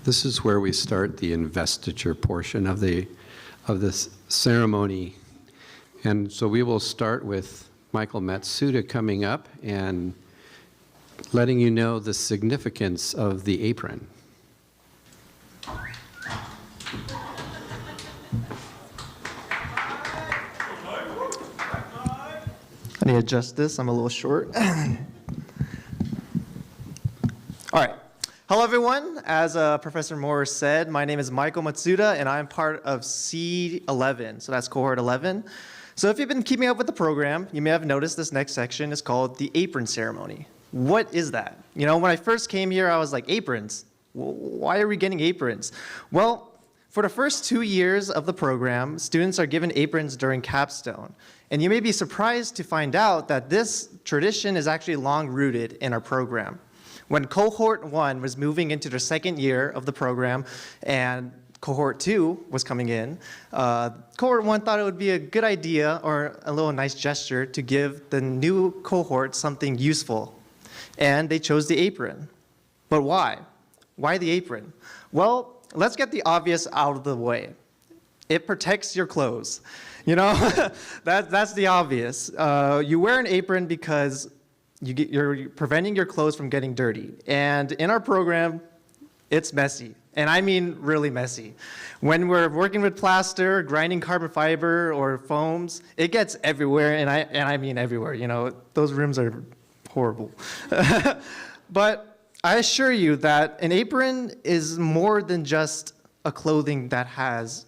This is where we start the investiture portion of this ceremony. And so we will start with Michael Matsuda coming up and letting you know the significance of the apron. I need to adjust this. I'm a little short. All right. Hello, everyone. As Professor Moore said, my name is Michael Matsuda, and I'm part of C11, so that's cohort 11. So if you've been keeping up with the program, you may have noticed this next section is called the apron ceremony. What is that? You know, when I first came here, I was like, aprons? Why are we getting aprons? Well, for the first 2 years of the program, students are given aprons during Capstone. And you may be surprised to find out that this tradition is actually long-rooted in our program. When cohort 1 was moving into their second year of the program and cohort 2 was coming in, cohort 1 thought it would be a good idea or a little nice gesture to give the new cohort something useful. And they chose the apron. But why? Why the apron? Well, let's get the obvious out of the way. It protects your clothes. You know, that's the obvious. You wear an apron because you're preventing your clothes from getting dirty. And in our program, it's messy. And I mean really messy. When we're working with plaster, grinding carbon fiber, or foams, it gets everywhere, and I mean everywhere. You know, those rooms are horrible. But I assure you that an apron is more than just a clothing that has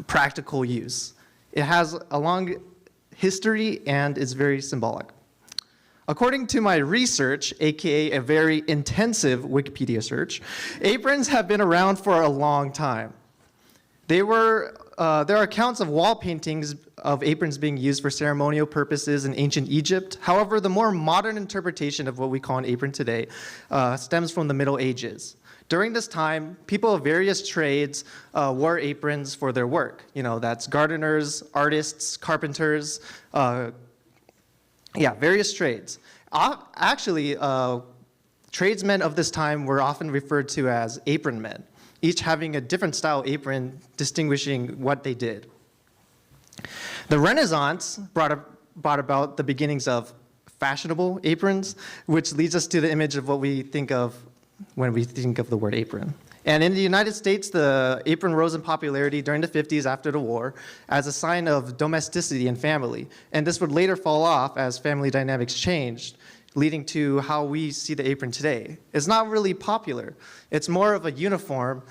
practical use. It has a long history and is very symbolic. According to my research, aka a very intensive Wikipedia search, aprons have been around for a long time. There are accounts of wall paintings of aprons being used for ceremonial purposes in ancient Egypt. However, the more modern interpretation of what we call an apron today stems from the Middle Ages. During this time, people of various trades wore aprons for their work. You know, that's gardeners, artists, carpenters, various trades. Actually, tradesmen of this time were often referred to as apron men, each having a different style apron distinguishing what they did. The Renaissance brought about the beginnings of fashionable aprons, which leads us to the image of what we think of when we think of the word apron. And in the United States, the apron rose in popularity during the 50s after the war as a sign of domesticity and family. And this would later fall off as family dynamics changed, leading to how we see the apron today. It's not really popular. It's more of a uniform,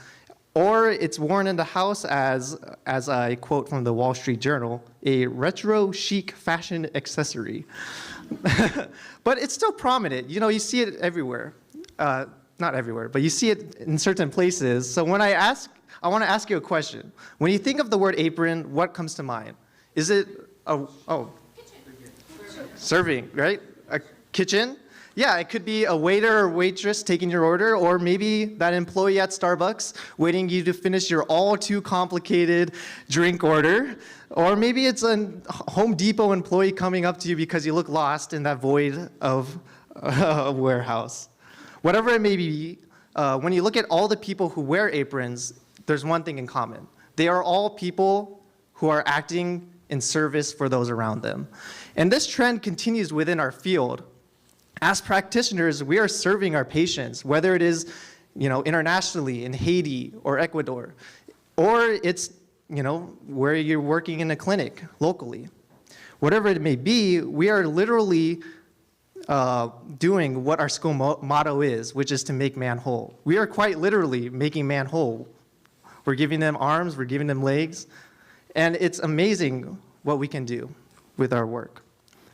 or it's worn in the house as I quote from the Wall Street Journal, a retro chic fashion accessory. But it's still prominent. You know, you see it everywhere. Not everywhere, but you see it in certain places. So when I want to ask you a question. When you think of the word apron, what comes to mind? Is it serving, right? A kitchen? Yeah, it could be a waiter or waitress taking your order, or maybe that employee at Starbucks waiting you to finish your all too complicated drink order. Or maybe it's a Home Depot employee coming up to you because you look lost in that void of a warehouse. Whatever it may be, when you look at all the people who wear aprons, there's one thing in common. They are all people who are acting in service for those around them. And this trend continues within our field. As practitioners, we are serving our patients, whether it is, you know, internationally in Haiti or Ecuador, or it's, you know, where you're working in a clinic locally. Whatever it may be, we are literally doing what our school motto is, which is to make man whole. We are quite literally making man whole. We're giving them arms, we're giving them legs, and it's amazing what we can do with our work.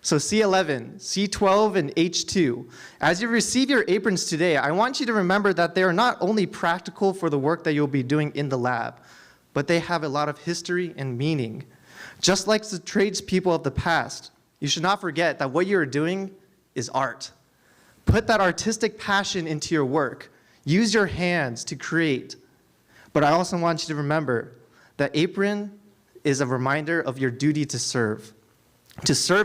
So C11, C12, and H2, as you receive your aprons today, I want you to remember that they are not only practical for the work that you'll be doing in the lab, but they have a lot of history and meaning. Just like the tradespeople of the past, you should not forget that what you're doing is art. Put that artistic passion into your work. Use your hands to create. But I also want you to remember that apron is a reminder of your duty to serve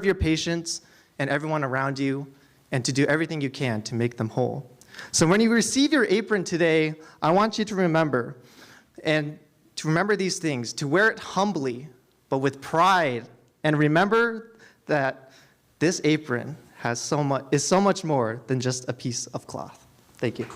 your patients and everyone around you, and to do everything you can to make them whole. So when you receive your apron today, I want you to remember these things, to wear it humbly, but with pride. And remember that this apron is so much more than just a piece of cloth. Thank you.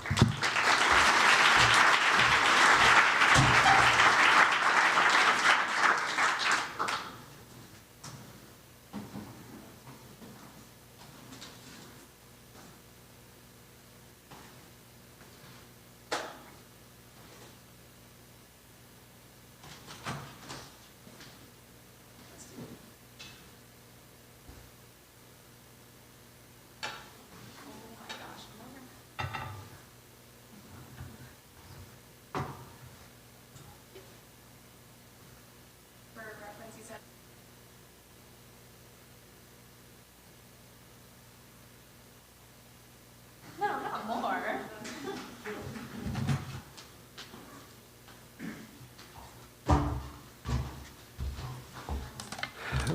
No, not more.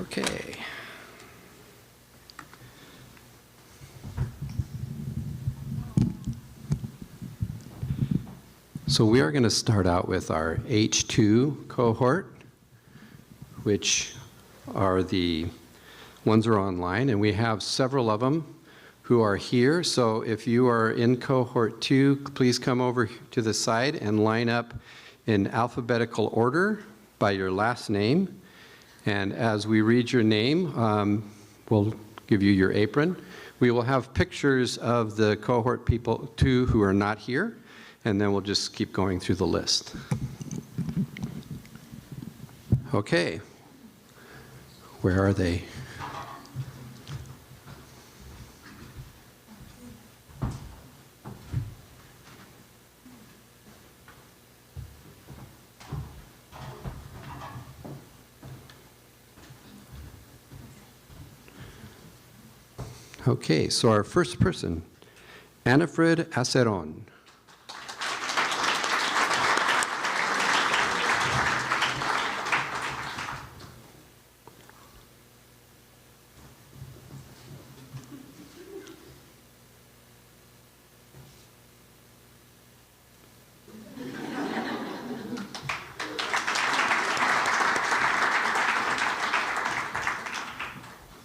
Okay. So we are going to start out with our H2 cohort, which are the ones who are online, and we have several of them who are here. So if you are in cohort 2, please come over to the side and line up in alphabetical order by your last name. And as we read your name, we'll give you your apron. We will have pictures of the cohort people 2 who are not here, and then we'll just keep going through the list. Okay. Where are they? Okay, so our first person, Anifred Aceron.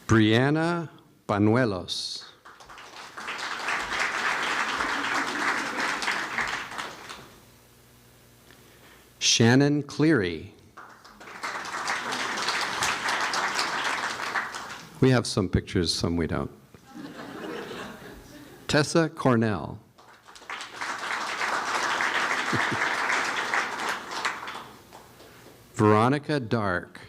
Brianna Banuelos. Shannon Cleary. We have some pictures, some we don't. Tessa Cornell. Veronica Dark.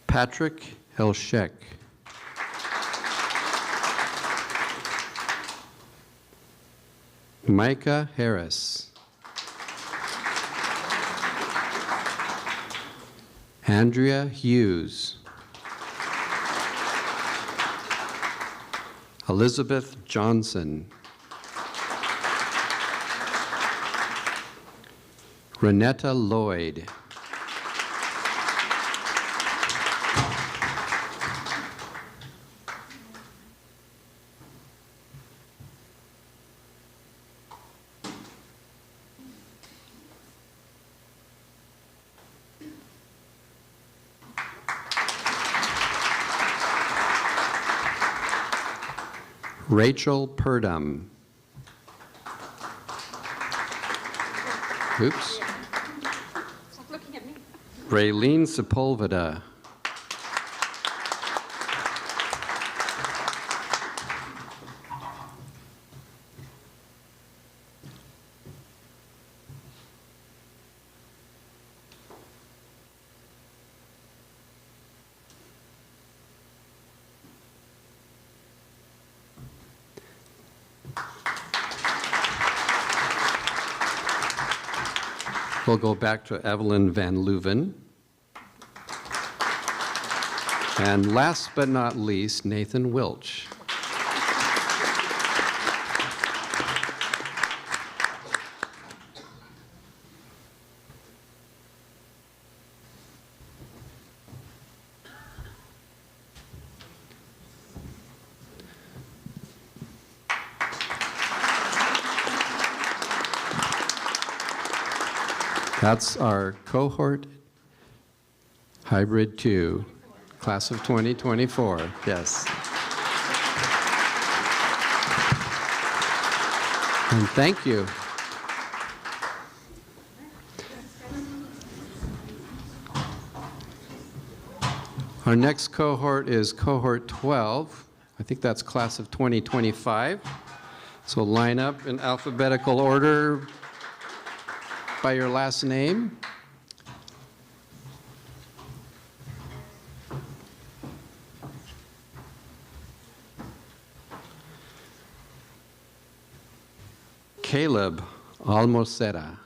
Patrick Helshek. Micah Harris. Andrea Hughes. Elizabeth Johnson. Renetta Lloyd. Rachel Purdom. Oops. Stop looking at me. Raylene Sepulveda. We'll go back to Evelyn Van Leuven. And last but not least, Nathan Wilch. That's our cohort hybrid 2, class of 2024. Yes. And thank you. Our next cohort is cohort 12. I think that's class of 2025. So line up in alphabetical order by your last name. Caleb Almocera.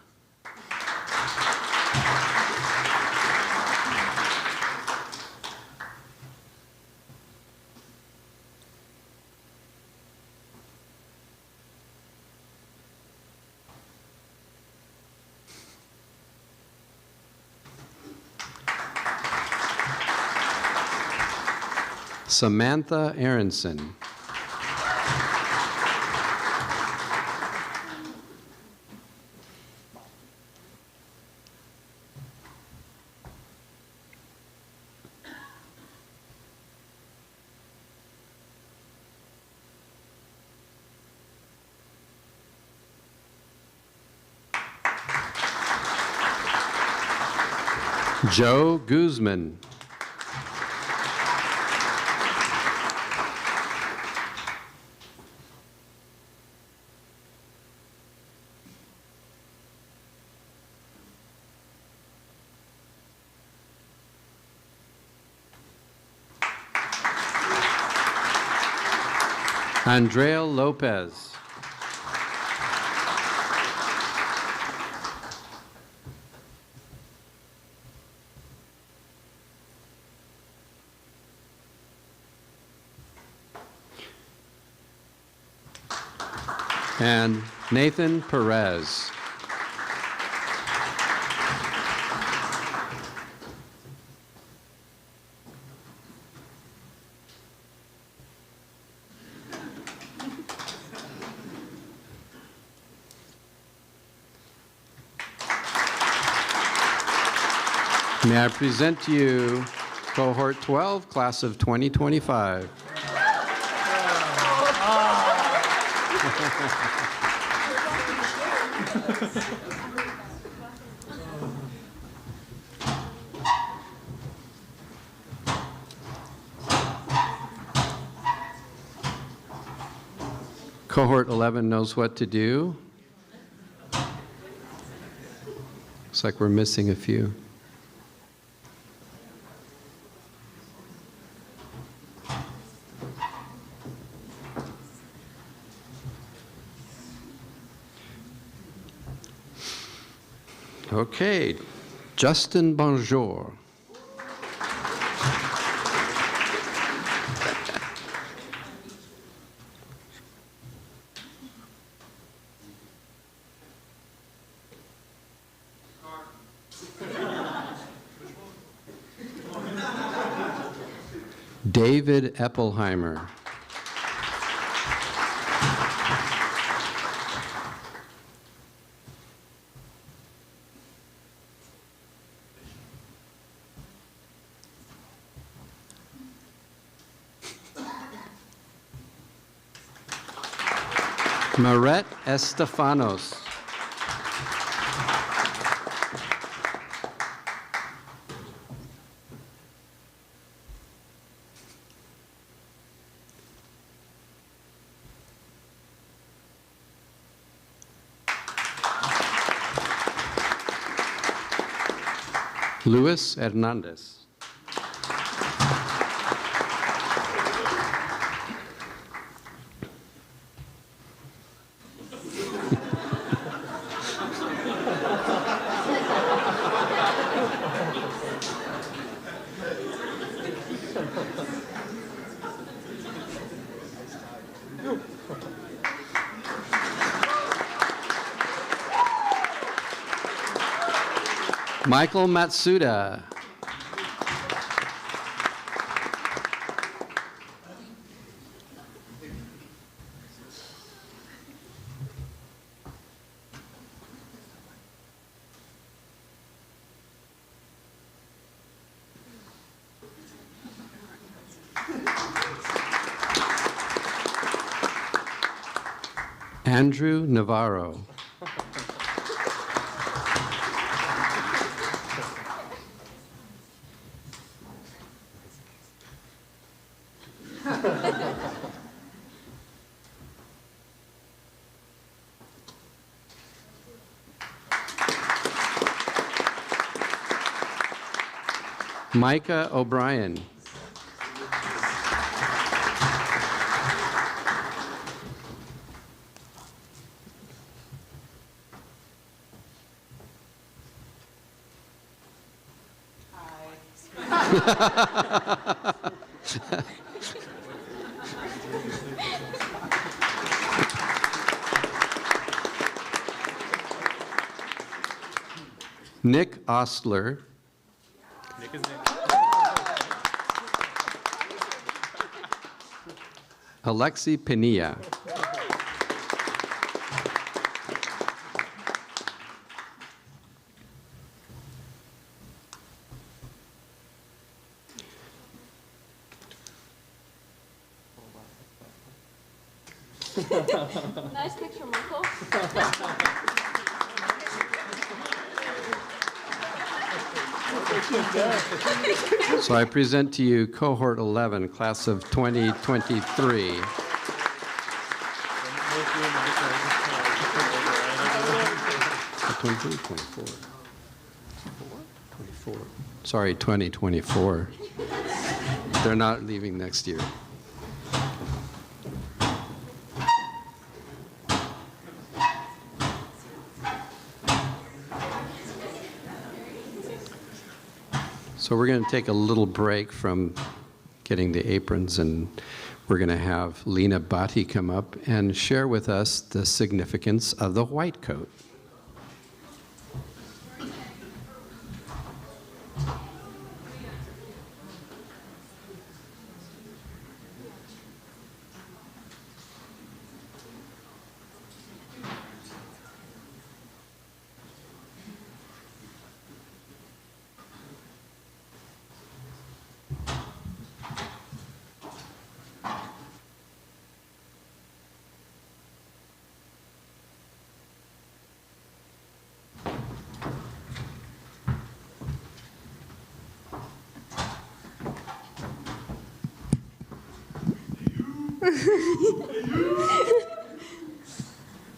Samantha Aronson. Joe Guzman. Andrea Lopez. And Nathan Perez. May I present to you cohort 12, class of 2025. Cohort 11 knows what to do. Looks like we're missing a few. Okay, Justin Bonjour. David Eppelheimer. Maret Estefanos. Luis Hernandez. Michael Matsuda. Andrew Navarro. Micah O'Brien. Nick Ostler. Nick is Nick. Alexi Pinilla. Nice picture, Michael. So I present to you cohort 11, class of 2023. 24. Sorry, 2024. They're not leaving next year. So we're going to take a little break from getting the aprons, and we're going to have Lena Bhatti come up and share with us the significance of the white coat.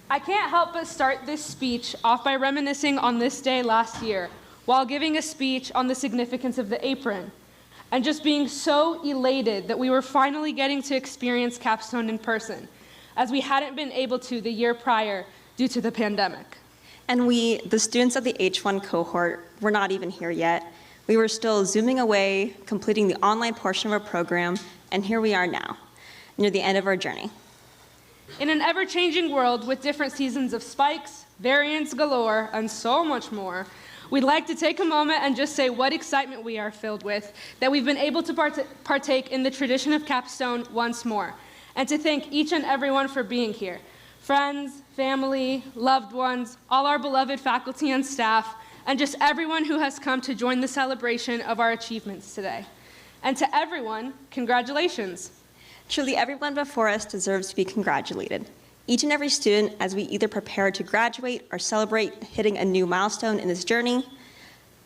I can't help but start this speech off by reminiscing on this day last year while giving a speech on the significance of the apron and just being so elated that we were finally getting to experience Capstone in person, as we hadn't been able to the year prior due to the pandemic. And we, the students of the H1 cohort, were not even here yet. We were still Zooming away, completing the online portion of our program, and here we are now, near the end of our journey. In an ever-changing world with different seasons of spikes, variants galore, and so much more, we'd like to take a moment and just say what excitement we are filled with that we've been able to partake in the tradition of Capstone once more, and to thank each and everyone for being here. Friends, family, loved ones, all our beloved faculty and staff, and just everyone who has come to join the celebration of our achievements today. And to everyone, congratulations. Truly, everyone before us deserves to be congratulated. Each and every student, as we either prepare to graduate or celebrate hitting a new milestone in this journey,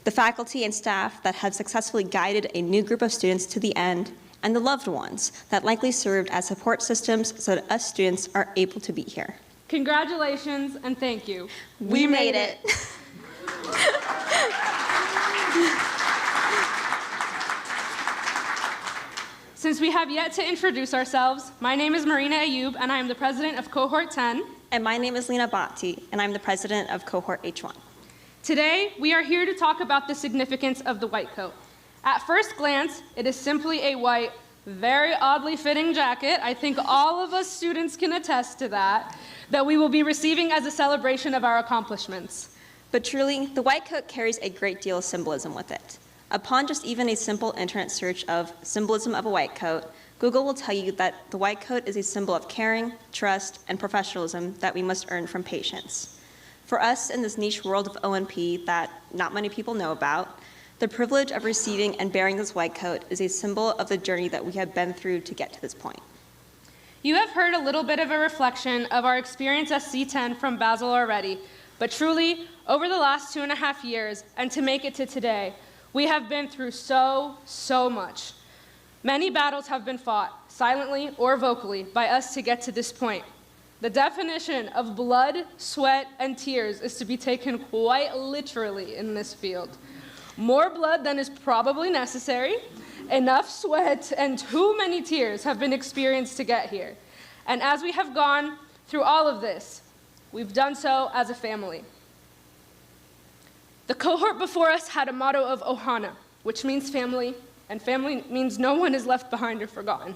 the faculty and staff that have successfully guided a new group of students to the end, and the loved ones that likely served as support systems so that us students are able to be here. Congratulations and thank you. We made it. Since we have yet to introduce ourselves, my name is Marina Ayub, and I am the president of Cohort 10. And my name is Lena Bhatti, and I'm the president of Cohort H1. Today, we are here to talk about the significance of the white coat. At first glance, it is simply a white, very oddly fitting jacket. I think all of us students can attest to that we will be receiving as a celebration of our accomplishments. But truly, the white coat carries a great deal of symbolism with it. Upon just even a simple internet search of symbolism of a white coat, Google will tell you that the white coat is a symbol of caring, trust, and professionalism that we must earn from patients. For us in this niche world of O&P that not many people know about, the privilege of receiving and bearing this white coat is a symbol of the journey that we have been through to get to this point. You have heard a little bit of a reflection of our experience as C10 from Basil already, but truly, over the last 2.5 years, and to make it to today, we have been through so much. Many battles have been fought, silently or vocally, by us to get to this point. The definition of blood, sweat, and tears is to be taken quite literally in this field. More blood than is probably necessary, enough sweat, and too many tears have been experienced to get here. And as we have gone through all of this, we've done so as a family. The cohort before us had a motto of Ohana, which means family, and family means no one is left behind or forgotten.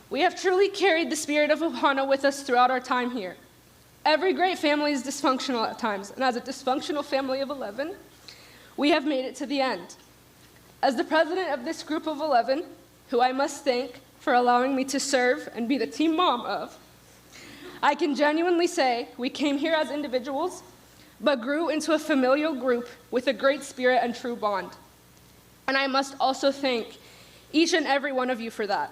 We have truly carried the spirit of Ohana with us throughout our time here. Every great family is dysfunctional at times, and as a dysfunctional family of 11, we have made it to the end. As the president of this group of 11, who I must thank for allowing me to serve and be the team mom of, I can genuinely say we came here as individuals, but grew into a familial group with a great spirit and true bond. And I must also thank each and every one of you for that.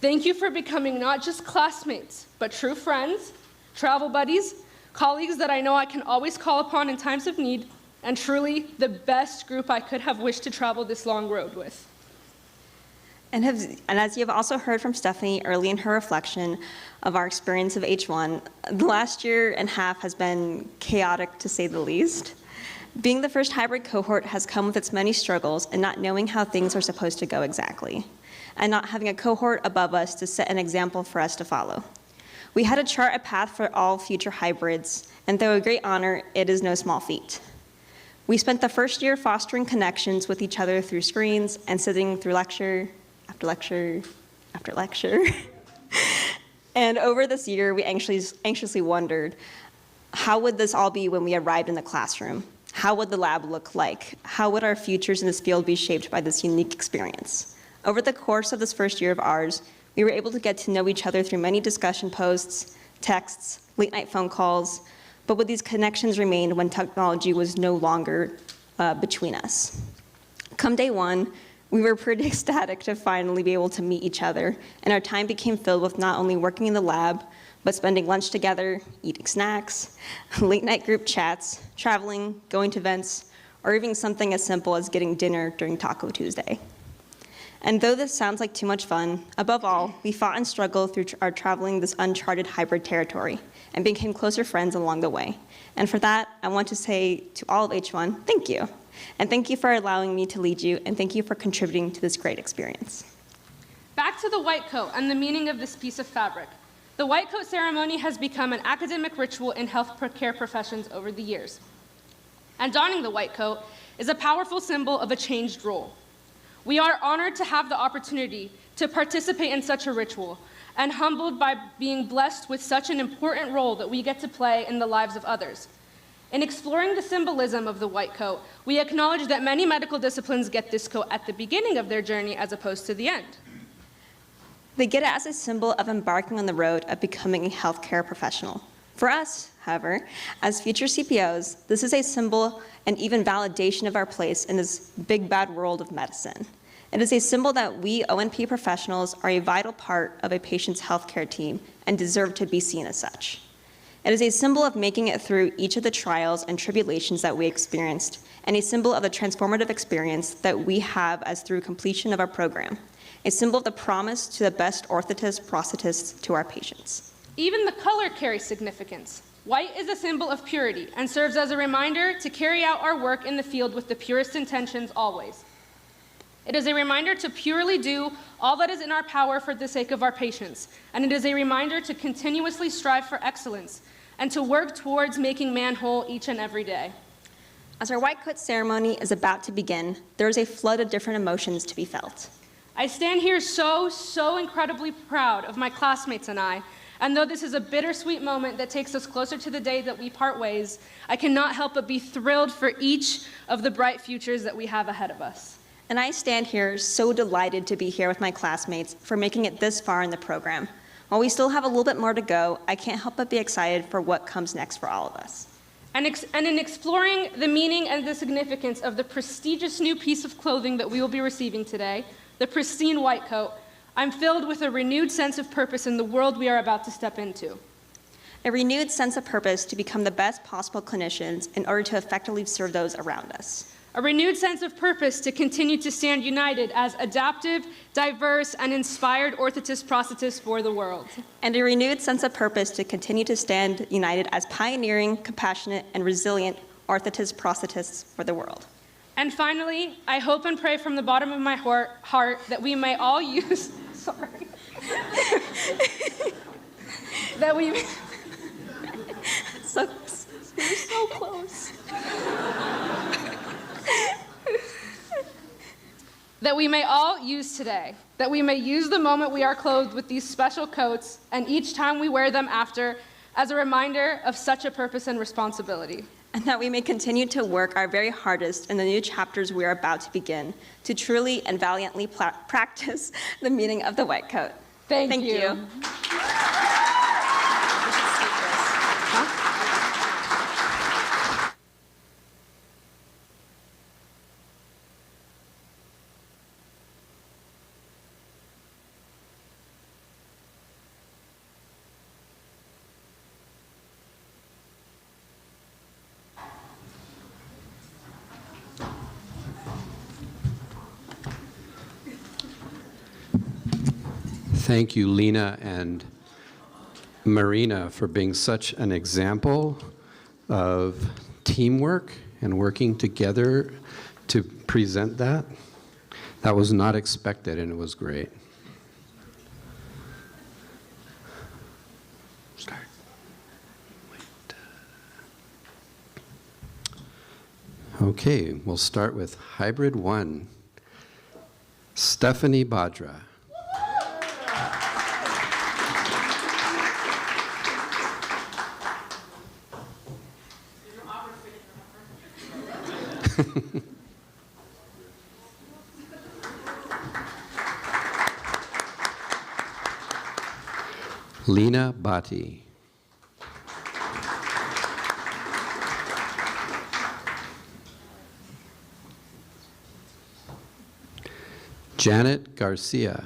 Thank you for becoming not just classmates, but true friends, travel buddies, colleagues that I know I can always call upon in times of need, and truly the best group I could have wished to travel this long road with. And as you have also heard from Stephanie early in her reflection of our experience of H1, the last year and a half has been chaotic to say the least. Being the first hybrid cohort has come with its many struggles and not knowing how things are supposed to go exactly, and not having a cohort above us to set an example for us to follow. We had to chart a path for all future hybrids, and though a great honor, it is no small feat. We spent the first year fostering connections with each other through screens and sitting through lecture after lecture after lecture. And over this year, we anxiously wondered, how would this all be when we arrived in the classroom? How would the lab look like? How would our futures in this field be shaped by this unique experience? Over the course of this first year of ours, we were able to get to know each other through many discussion posts, texts, late-night phone calls, but would these connections remain when technology was no longer between us? Come day one, we were pretty ecstatic to finally be able to meet each other, and our time became filled with not only working in the lab, but spending lunch together, eating snacks, late-night group chats, traveling, going to events, or even something as simple as getting dinner during Taco Tuesday. And though this sounds like too much fun, above all, we fought and struggled through our traveling this uncharted hybrid territory and became closer friends along the way. And for that, I want to say to all of H1, thank you. And thank you for allowing me to lead you, and thank you for contributing to this great experience. Back to the white coat and the meaning of this piece of fabric. The white coat ceremony has become an academic ritual in health care professions over the years. And donning the white coat is a powerful symbol of a changed role. We are honored to have the opportunity to participate in such a ritual, and humbled by being blessed with such an important role that we get to play in the lives of others. In exploring the symbolism of the white coat, we acknowledge that many medical disciplines get this coat at the beginning of their journey as opposed to the end. They get it as a symbol of embarking on the road of becoming a healthcare professional. For us, however, as future CPOs, this is a symbol and even validation of our place in this big bad world of medicine. It is a symbol that we O&P professionals are a vital part of a patient's healthcare team and deserve to be seen as such. It is a symbol of making it through each of the trials and tribulations that we experienced, and a symbol of the transformative experience that we have as through completion of our program. A symbol of the promise to the best orthotists, prosthetists to our patients. Even the color carries significance. White is a symbol of purity and serves as a reminder to carry out our work in the field with the purest intentions always. It is a reminder to purely do all that is in our power for the sake of our patients, and it is a reminder to continuously strive for excellence and to work towards making man whole each and every day. As our white coat ceremony is about to begin, there is a flood of different emotions to be felt. I stand here so incredibly proud of my classmates and I, and though this is a bittersweet moment that takes us closer to the day that we part ways, I cannot help but be thrilled for each of the bright futures that we have ahead of us. And I stand here so delighted to be here with my classmates for making it this far in the program. While we still have a little bit more to go, I can't help but be excited for what comes next for all of us. And in exploring the meaning and the significance of the prestigious new piece of clothing that we will be receiving today, the pristine white coat, I'm filled with a renewed sense of purpose in the world we are about to step into. A renewed sense of purpose to become the best possible clinicians in order to effectively serve those around us. A renewed sense of purpose to continue to stand united as adaptive, diverse, and inspired orthotists-prosthetists for the world. And a renewed sense of purpose to continue to stand united as pioneering, compassionate, and resilient orthotists-prosthetists for the world. And finally, I hope and pray from the bottom of my heart that we may all use, sorry, that we, So, you're so close. that we may all use today, that we may use the moment we are clothed with these special coats and each time we wear them after as a reminder of such a purpose and responsibility. And that we may continue to work our very hardest in the new chapters we are about to begin to truly and valiantly practice the meaning of the white coat. Thank you. Thank you, Lena and Marina, for being such an example of teamwork and working together to present that. That was not expected, and it was great. Start. Wait. Okay, we'll start with Hybrid 1. Stephanie Badra. Lena Bhatti. Janet Garcia.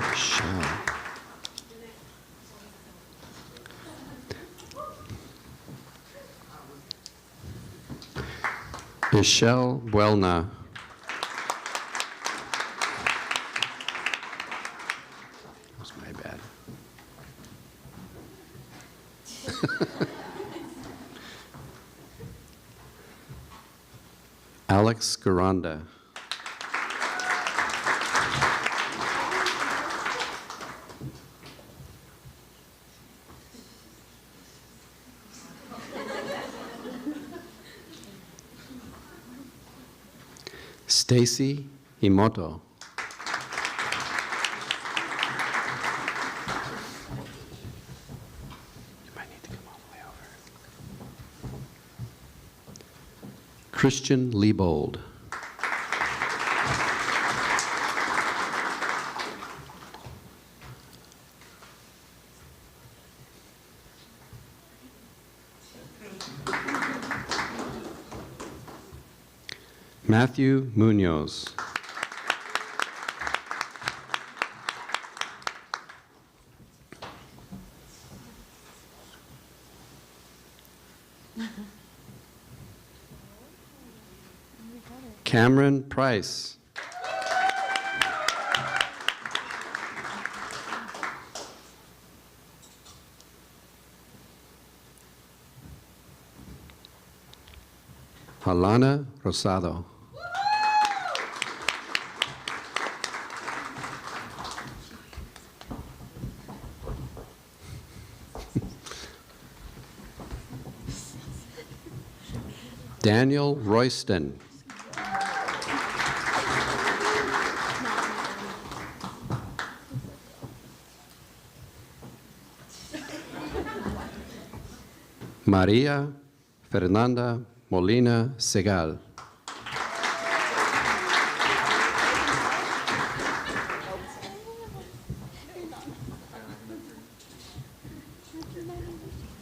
Michelle. Michelle Buelna. That was my bad. Alex Garanda. Stacy Imoto. You might need to come all the way over. Christian Liebold. Matthew Munoz. Cameron Price. Alana Rosado. Daniel Royston. Maria Fernanda Molina Segal.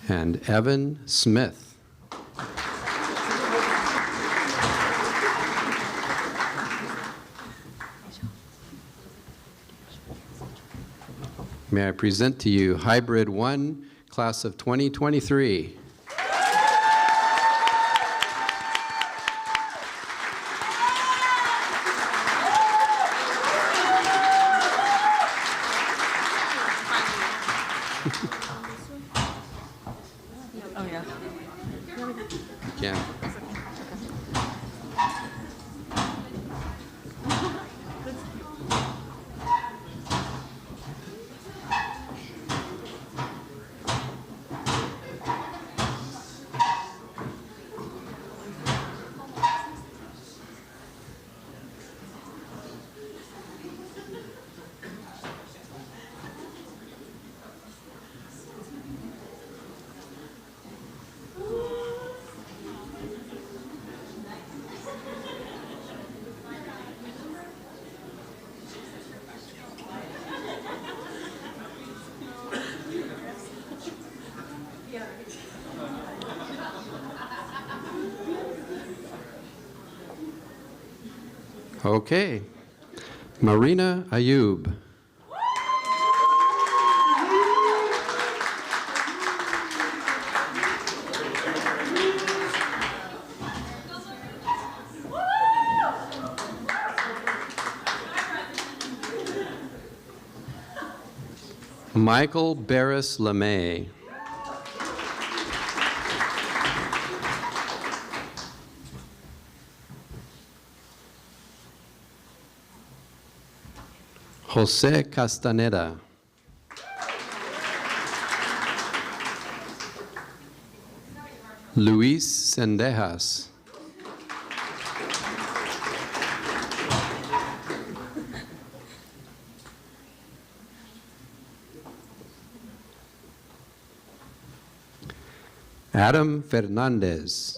And Evan Smith. May I present to you Hybrid 1, class of 2023. Yeah. Okay. Marina Ayub. Michael Barris LeMay. Jose Castaneda. Luis Sendejas. Adam Fernandez.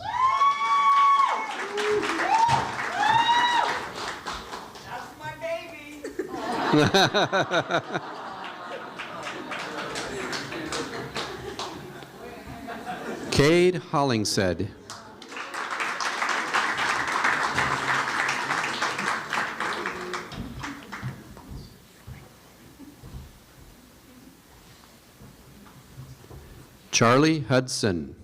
Cade Hollingshead. Charlie Hudson.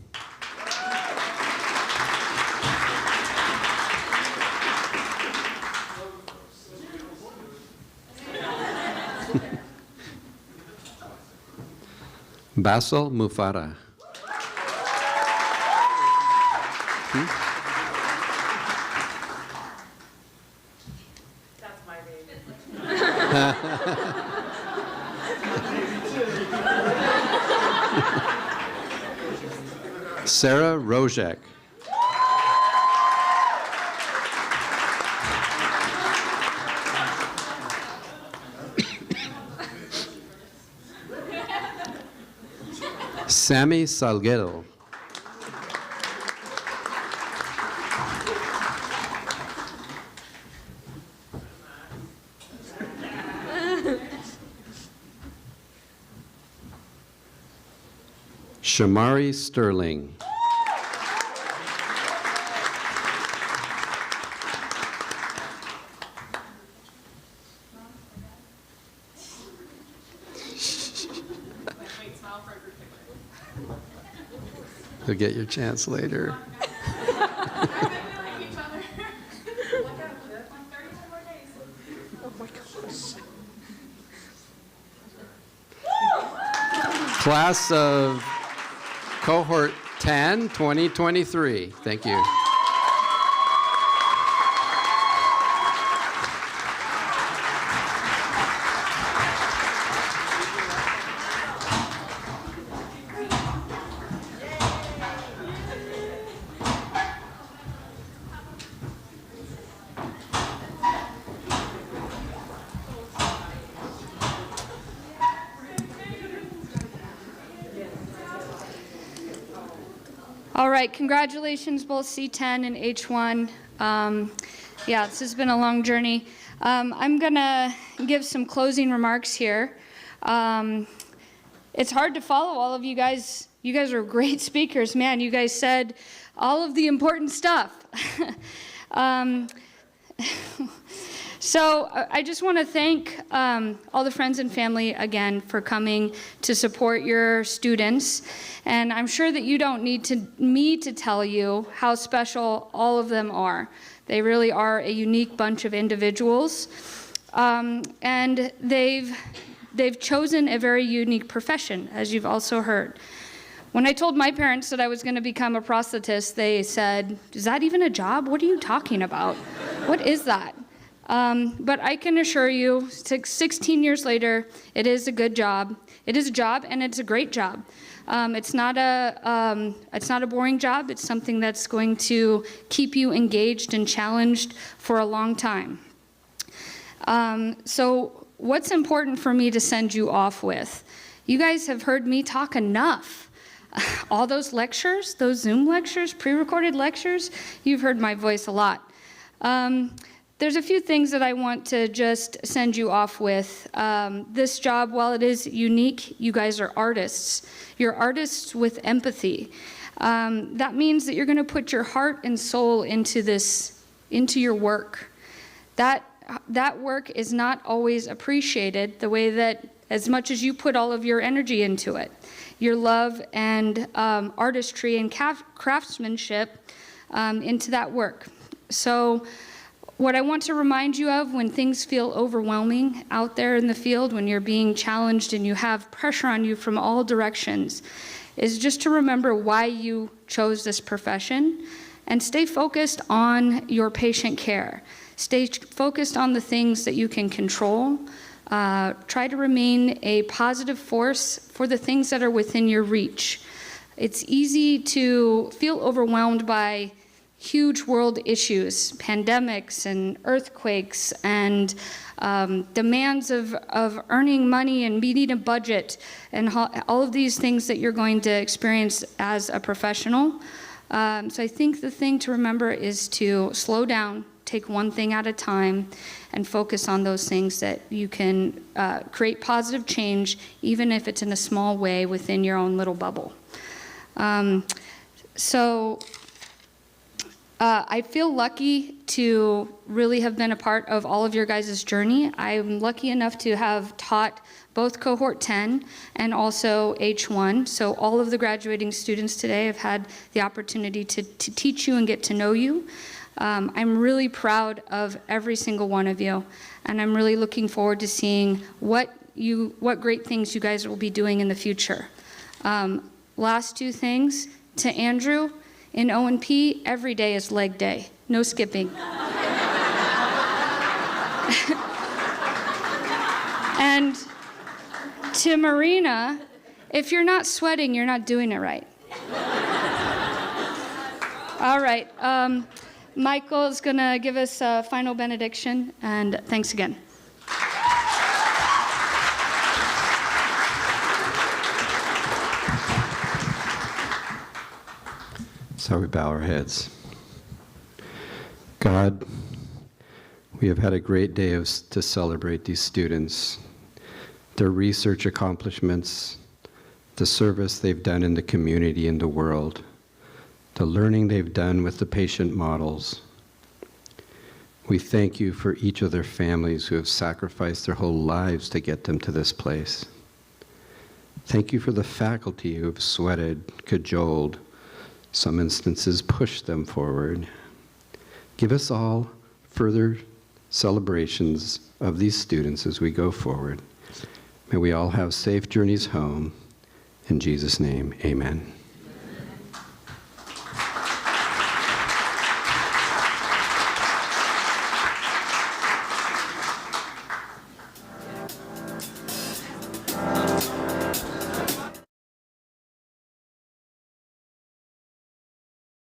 Basil Mufara. That's my baby. Sarah Rojek. Sammy Salguero. Shamari Sterling. You'll get your chance later. Class of Cohort 10, 2023. Thank you. All right, congratulations, both C10 and H1. Yeah, this has been a long journey. I'm gonna give some closing remarks here. It's hard to follow all of you guys. You guys are great speakers, man. You guys said all of the important stuff. So I just want to thank all the friends and family again for coming to support your students. And I'm sure that you don't need me to tell you how special all of them are. They really are a unique bunch of individuals. And they've chosen a very unique profession, as you've also heard. When I told my parents that I was going to become a prosthetist, they said, "Is that even a job? What are you talking about? What is that?" But I can assure you, 16 years later, it is a good job. It is a job, and it's a great job. It's not a boring job. It's something that's going to keep you engaged and challenged for a long time. So what's important for me to send you off with? You guys have heard me talk enough. All those lectures, those Zoom lectures, pre-recorded lectures, you've heard my voice a lot. There's a few things that I want to just send you off with. This job, while it is unique, you guys are artists. You're artists with empathy. That means that you're going to put your heart and soul into your work. That work is not always appreciated the way that, as much as you put all of your energy into it, your love and artistry and craftsmanship into that work. So what I want to remind you of when things feel overwhelming out there in the field, when you're being challenged and you have pressure on you from all directions, is just to remember why you chose this profession and stay focused on your patient care. Stay focused on the things that you can control. Try to remain a positive force for the things that are within your reach. It's easy to feel overwhelmed by huge world issues, pandemics and earthquakes and demands of earning money and meeting a budget and all of these things that you're going to experience as a professional. So I think the thing to remember is to slow down, take one thing at a time, and focus on those things that you can create positive change, even if it's in a small way within your own little bubble. I feel lucky to really have been a part of all of your guys' journey. I'm lucky enough to have taught both Cohort 10 and also H1. So all of the graduating students today have had the opportunity to teach you and get to know you. I'm really proud of every single one of you, and I'm really looking forward to seeing what great things you guys will be doing in the future. Last two things, to Andrew, in O&P, every day is leg day, no skipping. And to Marina, if you're not sweating, you're not doing it right. All right. Michael is going to give us a final benediction, and thanks again. So we bow our heads. God, we have had a great day to celebrate these students, their research accomplishments, the service they've done in the community and the world, the learning they've done with the patient models. We thank you for each of their families who have sacrificed their whole lives to get them to this place. Thank you for the faculty who have sweated, cajoled, some instances pushed them forward. Give us all further celebrations of these students as we go forward. May we all have safe journeys home. In Jesus' name, amen.